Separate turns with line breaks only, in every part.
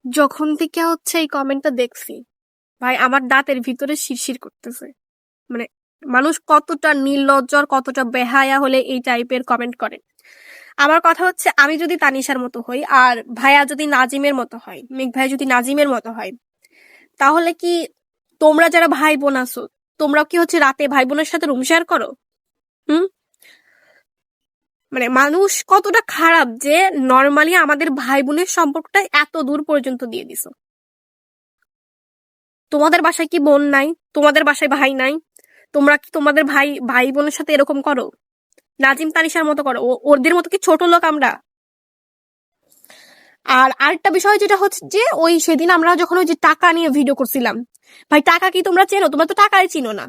যখন থেকে হচ্ছে এই কমেন্টটা দেখছি, ভাই আমার দাঁতের ভিতরে শিরশির করতেছে। মানে মানুষ কতটা নির্লজ্জ আর কতটা বেহায়া হলে এই টাইপের কমেন্ট করে। আমার কথা হচ্ছে, আমি যদি তানিশার মতো হই আর ভাইয়া যদি নাজিমের মতো হয়, মেঘ ভাইয়া যদি নাজিমের মতো হয়, তাহলে কি তোমরা যারা ভাই বোন আছো, তোমরা কি হচ্ছে রাতে ভাই বোনের সাথে রুম শেয়ার করো? হুম? মানে মানুষ কতটা খারাপ যে নর্মালি আমাদের ভাই বোনের সম্পর্কটা এত দূর পর্যন্ত দিয়ে দিছো। তোমাদের বাসায় কি বোন নাই? তোমাদের বাসায় ভাই নাই? তোমরা কি তোমাদের ভাই ভাই বোনের সাথে এরকম করো? নাজিম তানিশার মতো করো? ওদের মতো কি ছোট লোক আমরা? আর আরেকটা বিষয় যেটা হচ্ছে যে, ওই সেদিন আমরা যখন ওই যে টাকা নিয়ে ভিডিও করছিলাম, ভাই টাকা কি তোমরা চেনো? তোমরা তো টাকাই চিনো না।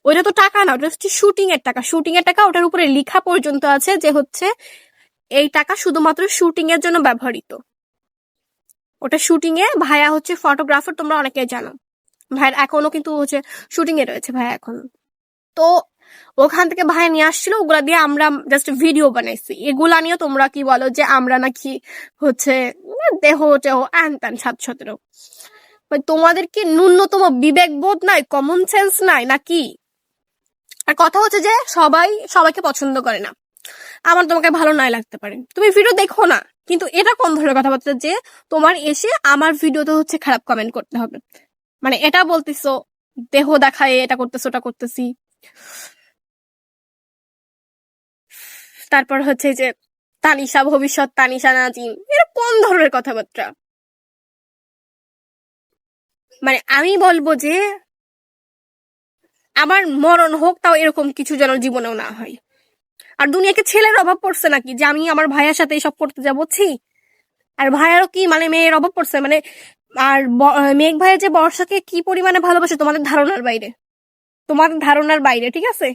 ওইটা তো টাকা না, ওটা হচ্ছে শুটিং এর টাকা। শুটিং এর টাকা, ওটার উপরে লেখা পর্যন্ত আছে যে হচ্ছে এই টাকা শুধুমাত্র শুটিং এর জন্য ব্যবহৃত। ওটা শুটিং এ ভাইয়া হচ্ছে ফটোগ্রাফার, তোমরা অনেকে জানো। ভাইয়ের এখনো কিন্তু হচ্ছে শুটিং এ রয়েছে ভাইয়া এখন। তো ওখান থেকে ভাইয়া নিয়ে আসছিল, ওগুলা দিয়ে আমরা জাস্ট ভিডিও বানাইছি। এগুলা নিয়ে তোমরা কি বলো যে আমরা নাকি হচ্ছে দেহ টেহ আন টান 7-17। তোমাদের কি ন্যূনতম বিবেক বোধ নাই, কমন সেন্স নাই নাকি? আর কথা হচ্ছে যে সবাই সবাইকে পছন্দ করে না। আমার তোমাকে ভালো নাই লাগতে পারে, তুমি ভিডিও দেখো না, কিন্তু এটা কোন ধরনের কথাবার্তা যে তোমার এসে আমার ভিডিওতে হচ্ছে খারাপ কমেন্ট করতে হবে? মানে এটা বলতেছো দেহ দেখায় এটা করতেছো ওটা করতেছি, তারপর হচ্ছে যে তানিশা ভবিষ্যৎ তানিশা নাজিম, এটা কোন ধরনের কথাবার্তা? মানে আমি বলবো যে আমার মরণ হোক, তাও এরকম কিছু যেন জীবনেও না হয়। আর দুনিয়াকে ছেলের অভাব পড়ছে নাকি যে আমি আমার ভাইয়ের সাথে এসব করতে যাবো? ছি। আর ভাইয়ারও কি মানে মেয়ের অভাব পড়ছে মানে? আর মেঘ ভাইয়ের যে বর্ষাকে কি পরিমাণে ভালোবাসে তোমাদের ধারণার বাইরে, তোমাদের ধারণার বাইরে, ঠিক আছে?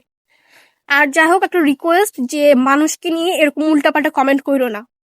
আর যাই হোক, একটা রিকোয়েস্ট যে মানুষকে নিয়ে এরকম উল্টাপাল্টা কমেন্ট করো না।